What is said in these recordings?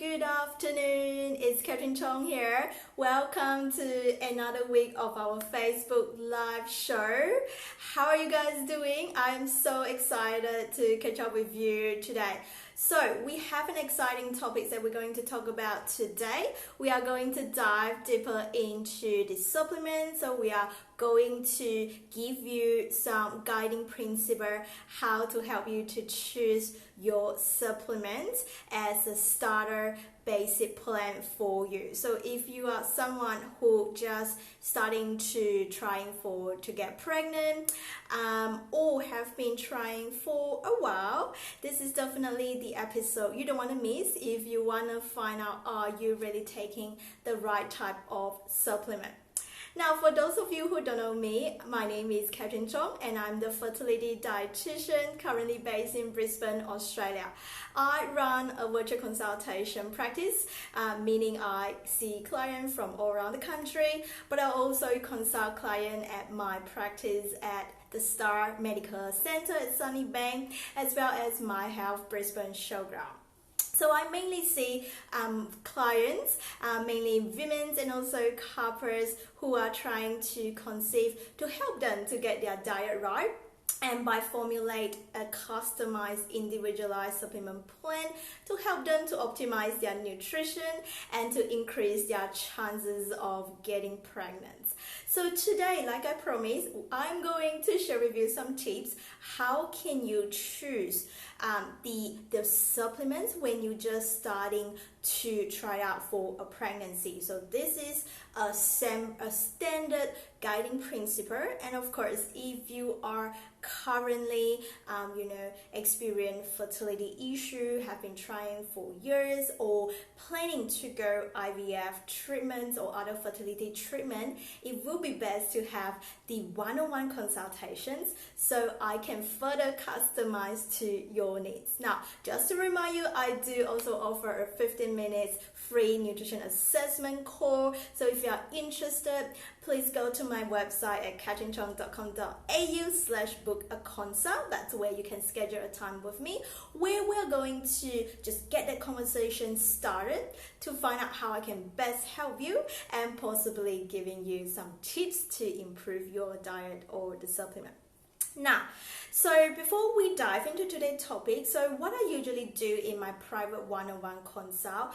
good afternoon. It's Chong here. Welcome to another week of our Facebook live show. How are you guys doing? I'm so excited to catch up with you today. So we have an exciting topic that we're going to talk about today. We are going to dive deeper into the supplements. So we are going to give you some guiding principle how to help you to choose your supplements as a starter basic plan for you. So if you are someone who just starting to get pregnant or have been trying for a while, this is definitely the episode you don't want to miss if you want to find out are you really taking the right type of supplement. Now, for those of you who don't know me, my name is Chong and I'm the fertility dietitian currently based in Brisbane, Australia. I run a virtual consultation practice, meaning I see clients from all around the country, but I also consult clients at my practice at the Star Medical Centre at Sunnybank, as well as Myhealth Brisbane Showgrounds. So I mainly see clients, mainly women and also couples who are trying to conceive, to help them to get their diet right, and by formulate a customized individualized supplement plan to help them to optimize their nutrition and to increase their chances of getting pregnant. So today, like I promised, I'm going to share with you some tips. How can you choose the supplements when you're just starting to try out for a pregnancy? So this is a standard guiding principle, and of course if you are currently experience fertility issue, have been trying for years, or planning to go IVF treatments or other fertility treatment, it will be best to have the one-on-one consultations so I can further customize to your needs. Now, just to remind you, I do also offer a 15 minutes free nutrition assessment call. So if you are interested, please go to my website at catchingchong.com.au/book a consult. That's where you can schedule a time with me, where we're going to just get that conversation started to find out how I can best help you and possibly giving you some tips to improve your diet or the supplement. Now, so before we dive into today's topic, so what I usually do in my private one-on-one consult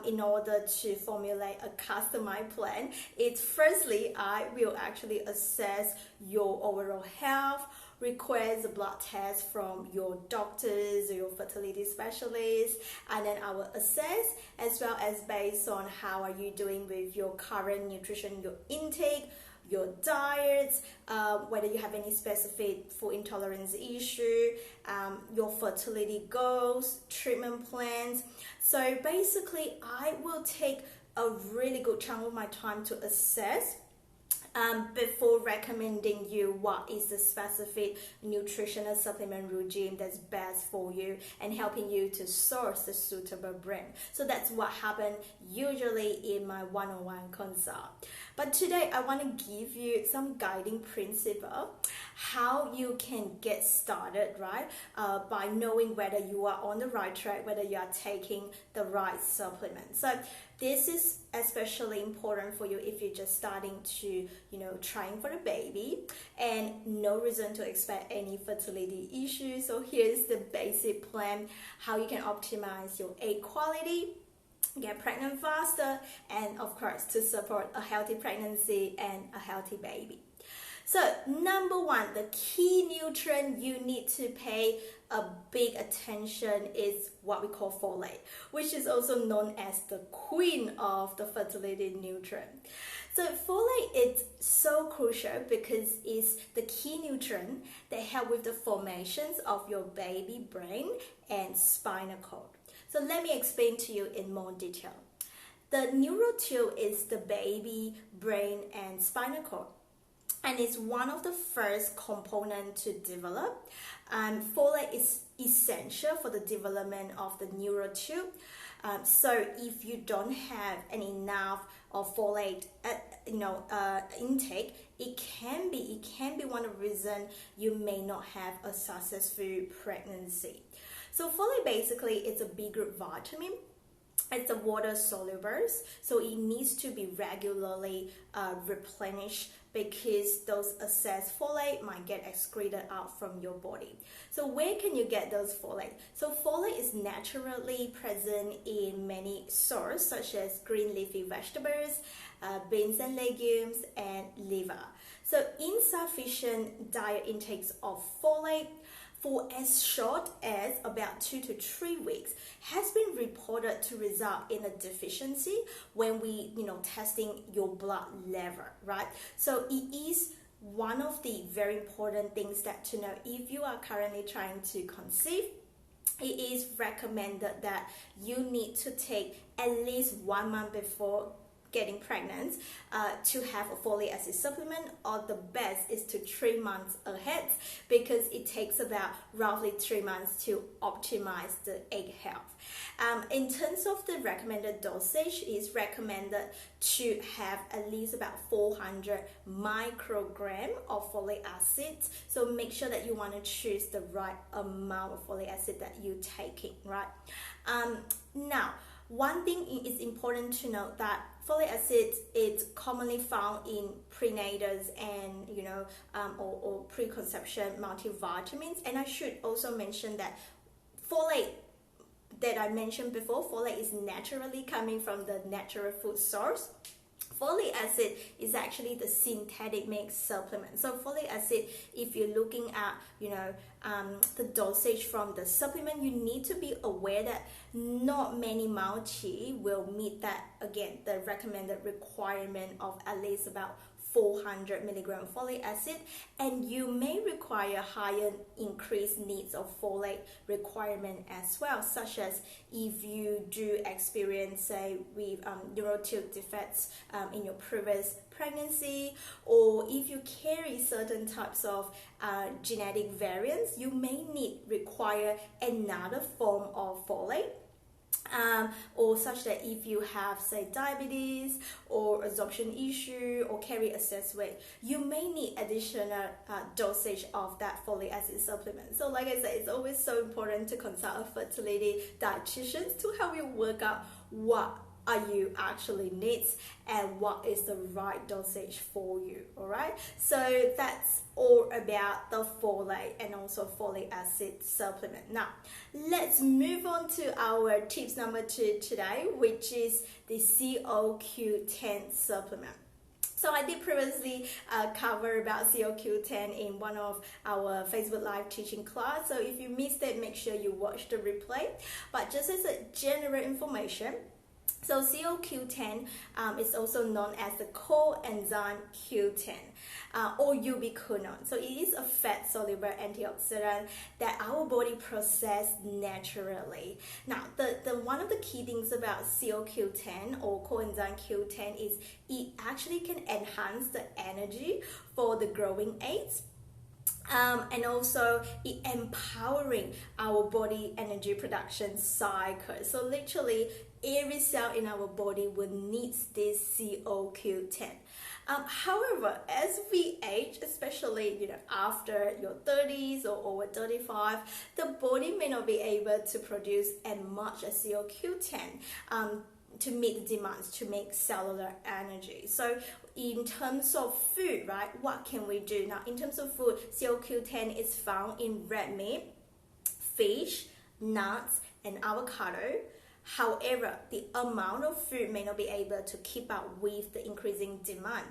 in order to formulate a customized plan is firstly, I will actually assess your overall health, request a blood test from your doctors or your fertility specialist, and then I will assess as well as based on how are you doing with your current nutrition, your intake, your diet, whether you have any specific food intolerance issue, your fertility goals, treatment plans. So basically, I will take a really good chunk of my time to assess before recommending you what is the specific nutritional supplement regime that's best for you and helping you to source the suitable brand. So that's what happens usually in my one-on-one consult. But today I want to give you some guiding principle how you can get started, right? By knowing whether you are on the right track, whether you are taking the right supplement. So this is especially important for you if you're just starting to, trying for a baby and no reason to expect any fertility issues. So here's the basic plan, how you can optimize your egg quality, get pregnant faster, and of course to support a healthy pregnancy and a healthy baby. So number one, the key nutrient you need to pay a big attention is what we call folate, which is also known as the queen of the fertility nutrient. So folate is so crucial because it's the key nutrient that help with the formations of your baby brain and spinal cord. So let me explain to you in more detail. The neural tube is the baby brain and spinal cord, and it's one of the first components to develop. Folate is essential for the development of the neural tube. So if you don't have enough of folate intake, it can be one of the reasons you may not have a successful pregnancy. So folate basically is a B group vitamin it's a water soluble, so it needs to be regularly replenished, because those excess folate might get excreted out from your body. So where can you get those folate? So folate is naturally present in many sources, such as green leafy vegetables, beans and legumes, and liver. So insufficient diet intakes of folate for as short as about 2 to 3 weeks has been reported to result in a deficiency when we, testing your blood level, right? So it is one of the very important things that to know if you are currently trying to conceive. It is recommended that you need to take at least 1 month before getting pregnant to have a folic acid supplement, or the best is to 3 months ahead, because it takes about roughly 3 months to optimize the egg health. In terms of the recommended dosage, it's recommended to have at least about 400 microgram of folic acid. So make sure that you want to choose the right amount of folic acid that you're taking, right? Now, one thing is important to note that folic acid is commonly found in prenatals and or preconception multivitamins. And I should also mention that folate that I mentioned before, folate is naturally coming from the natural food source. Folic acid is actually the synthetic mix supplement. So folic acid, if you're looking at the dosage from the supplement, you need to be aware that not many multi will meet that, again, the recommended requirement of at least about 400 milligram folic acid, and you may require higher increased needs of folate requirement as well, such as if you do experience, say, with neurotube defects in your previous pregnancy, or if you carry certain types of genetic variants, you may require another form of folate. Or such that if you have, say, diabetes or absorption issue or carry excess weight, you may need additional dosage of that folic acid supplement. So like I said, it's always so important to consult a fertility dietitian to help you work out what are you actually needs and what is the right dosage for you. All right, so that's all about the folate and also folic acid supplement. Now let's move on to our tips number 2 today, which is the CoQ10 supplement. So I did previously cover about CoQ10 in one of our Facebook Live teaching class. So if you missed it, make sure you watch the replay. But just as a general information, so CoQ10 is also known as the coenzyme Q10 or ubiquinone. So it is a fat-soluble antioxidant that our body processes naturally. Now, the one of the key things about CoQ10 or coenzyme Q10 is it actually can enhance the energy for the growing aids. And also it empowering our body energy production cycle. So literally every cell in our body will need this CoQ10. However, as we age, especially after your 30s or over 35, the body may not be able to produce as much as CoQ10 to meet the demands to make cellular energy. So in terms of food, right, what can we do? Now, in terms of food, CoQ10 is found in red meat, fish, nuts, and avocado. However, the amount of food may not be able to keep up with the increasing demand.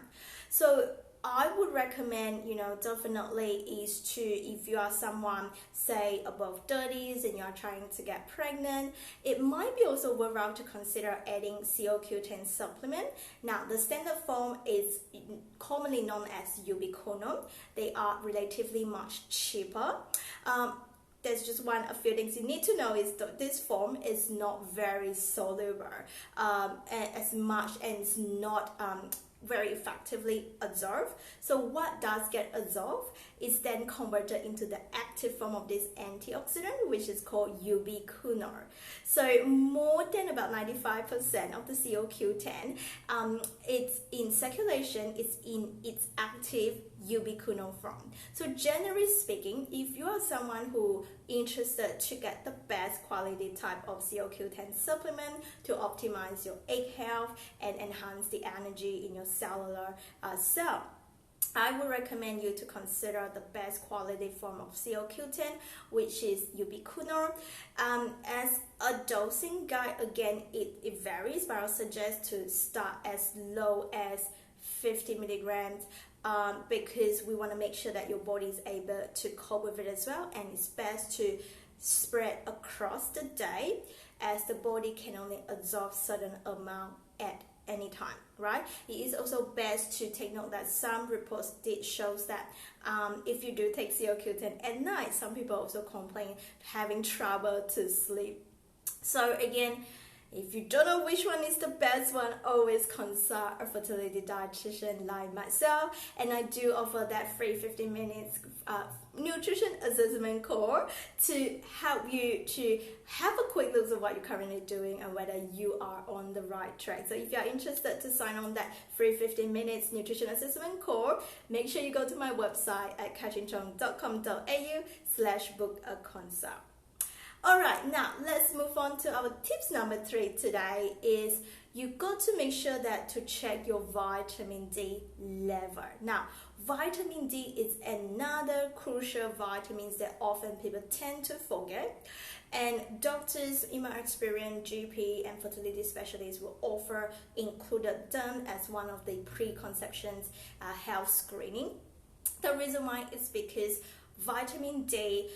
So I would recommend, definitely is to, if you are someone, say, above 30s and you are trying to get pregnant, it might be also worthwhile to consider adding CoQ10 supplement. Now, the standard form is commonly known as ubiquinone. They are relatively much cheaper. There's just a few things you need to know is that this form is not very soluble as much, and it's not very effectively absorbed. So what does get absorbed is then converted into the active form of this antioxidant, which is called ubiquinone. So more than about 95% of the CoQ10, it's in circulation, it's in its active ubiquinol from. So generally speaking, if you are someone who interested to get the best quality type of CoQ10 supplement to optimize your egg health and enhance the energy in your cellular cell, I would recommend you to consider the best quality form of CoQ10, which is ubiquinol. As a dosing guide, again, it varies, but I'll suggest to start as low as 50 milligrams because we want to make sure that your body is able to cope with it as well, and it's best to spread across the day as the body can only absorb certain amount at any time, right? It is also best to take note that some reports did shows that if you do take CoQ10 at night, some people also complain having trouble to sleep. So again, if you don't know which one is the best one, always consult a fertility dietitian like myself, and I do offer that free 15 minutes nutrition assessment call to help you to have a quick look at what you're currently doing and whether you are on the right track. So if you're interested to sign on that free 15 minutes nutrition assessment call, make sure you go to my website at katrinchong.com.au/book a consult. Alright, now let's move on to our tips number 3 today is you got to make sure that to check your vitamin D level. Now, vitamin D is another crucial vitamin that often people tend to forget, and doctors, in my experience, GP and fertility specialists will offer included them as one of the preconception health screening. The reason why is because vitamin D,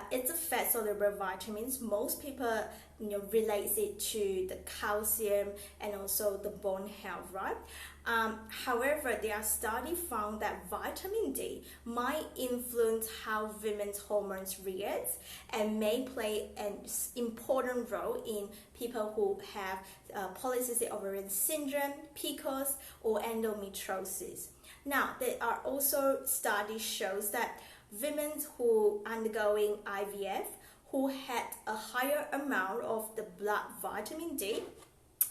it's a fat soluble vitamin. Most people relate it to the calcium and also the bone health, right? However, there are studies found that vitamin D might influence how women's hormones react and may play an important role in people who have polycystic ovarian syndrome, PCOS, or endometriosis. Now, there are also studies shows that women who undergoing IVF who had a higher amount of the blood vitamin D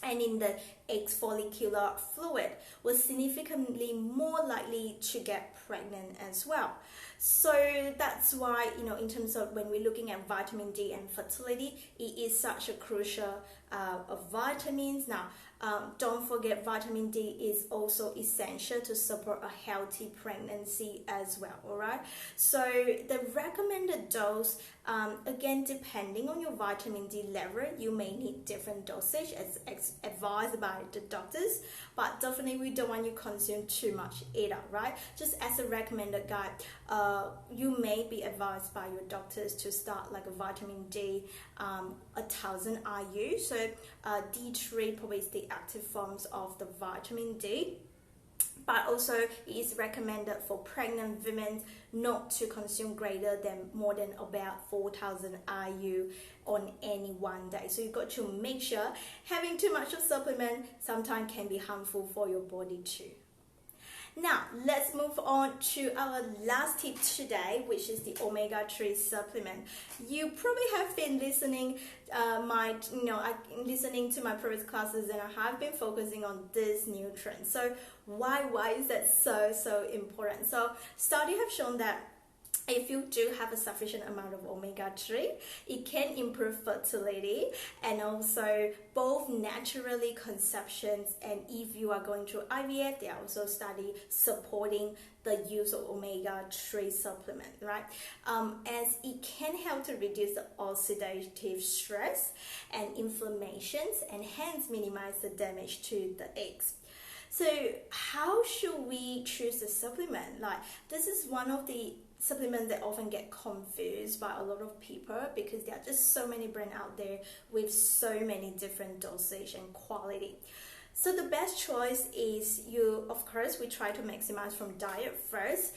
and in the egg follicular fluid was significantly more likely to get pregnant as well. So that's why, in terms of when we're looking at vitamin D and fertility, it is such a crucial of vitamins. Now, don't forget vitamin D is also essential to support a healthy pregnancy as well, alright? So the recommended dose, again, depending on your vitamin D level, you may need different dosage as advised by the doctors, but definitely we don't want you to consume too much either, right? Just as a recommended guide, you may be advised by your doctors to start like a vitamin D 1000 IU. So D3 probably is the active forms of the vitamin D, but also it is recommended for pregnant women not to consume more than about 4000 IU on any one day. So you got to make sure having too much of supplement sometimes can be harmful for your body too. Now, let's move on to our last tip today, which is the omega-3 supplement. You probably have been listening listening to my previous classes, and I have been focusing on this nutrient. So why is that so important? So studies have shown that if you do have a sufficient amount of omega-3, it can improve fertility and also both naturally conceptions, and if you are going through IVF, there are also studies supporting the use of omega-3 supplement, right? As it can help to reduce the oxidative stress and inflammations and hence minimize the damage to the eggs. So how should we choose the supplement? Like, this is one of the supplements that often get confused by a lot of people because there are just so many brands out there with so many different dosage and quality. So the best choice is of course, we try to maximize from diet first.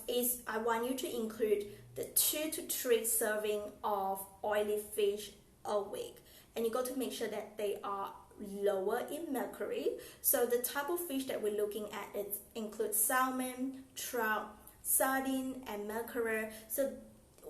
Is I want you to include the 2 to 3 serving of oily fish a week, and you got to make sure that they are lower in mercury. So the type of fish that we're looking at includes salmon, trout, sardine, and mackerel. So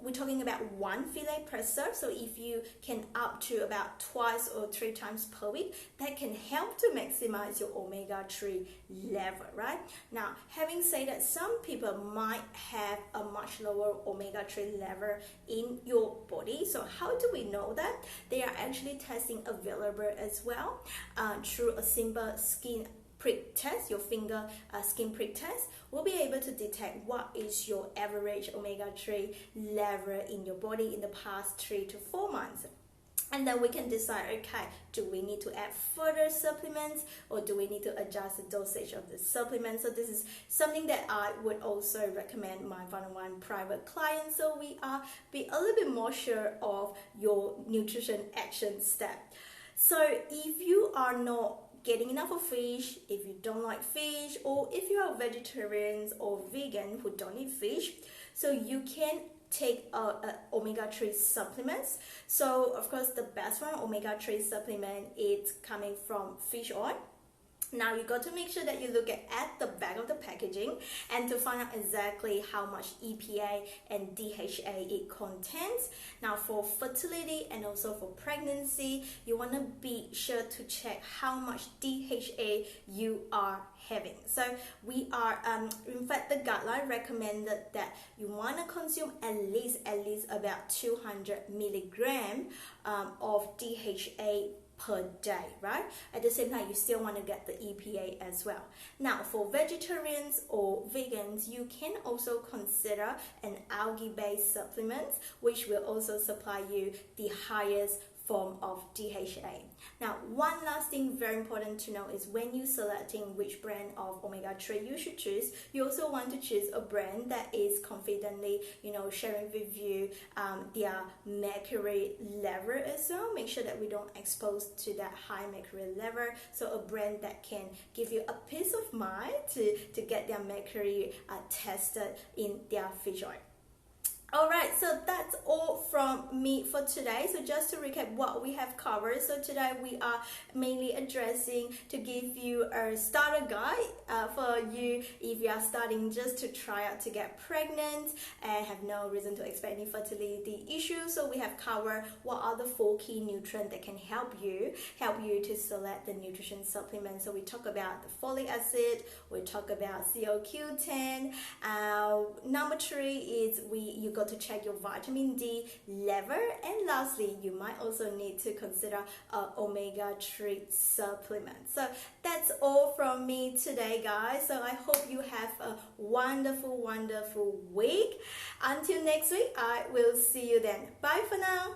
we're talking about 1 fillet per serve. So if you can up to about twice or 3 times per week, that can help to maximize your omega-3 level, right? Now, having said that, some people might have a much lower omega-3 level in your body. So how do we know that? They are actually testing available as well through a simple skin prick test, your finger skin prick test. We'll be able to detect what is your average omega-3 level in your body in the past 3 to 4 months. And then we can decide, okay, do we need to add further supplements, or do we need to adjust the dosage of the supplements? So this is something that I would also recommend my one-on-one private clients, so we are be a little bit more sure of your nutrition action step. So if you are not getting enough of fish, if you don't like fish, or if you are vegetarians or vegan who don't eat fish, so you can take omega-3 supplements. So of course the best one, omega-3 supplement, is coming from fish oil. Now you got to make sure that you look at the back of the packaging and to find out exactly how much EPA and DHA it contains. Now for fertility and also for pregnancy, you want to be sure to check how much DHA you are having. So we are, in fact, the guideline recommended that you want to consume at least about 200 milligram of DHA per day, right? At the same time, you still want to get the EPA as well. Now, for vegetarians or vegans, you can also consider an algae-based supplement, which will also supply you the highest form of DHA. Now, one last thing very important to know is when you're selecting which brand of omega-3 you should choose, you also want to choose a brand that is confidently, sharing with you their mercury level as well. Make sure that we don't expose to that high mercury level. So a brand that can give you a peace of mind to get their mercury tested in their fish oil. Alright, so that's all from me for today. So just to recap what we have covered. So today we are mainly addressing to give you a starter guide for you if you are starting just to try out to get pregnant and have no reason to expect any fertility issues. So we have covered what are the 4 key nutrients that can help you to select the nutrition supplement. So we talk about the folic acid, we talk about CoQ10. Number 3 is you got to check your vitamin D level, and lastly you might also need to consider omega-3 supplements. So that's all from me today, guys. So I hope you have a wonderful week. Until next week, I will see you then. Bye for now.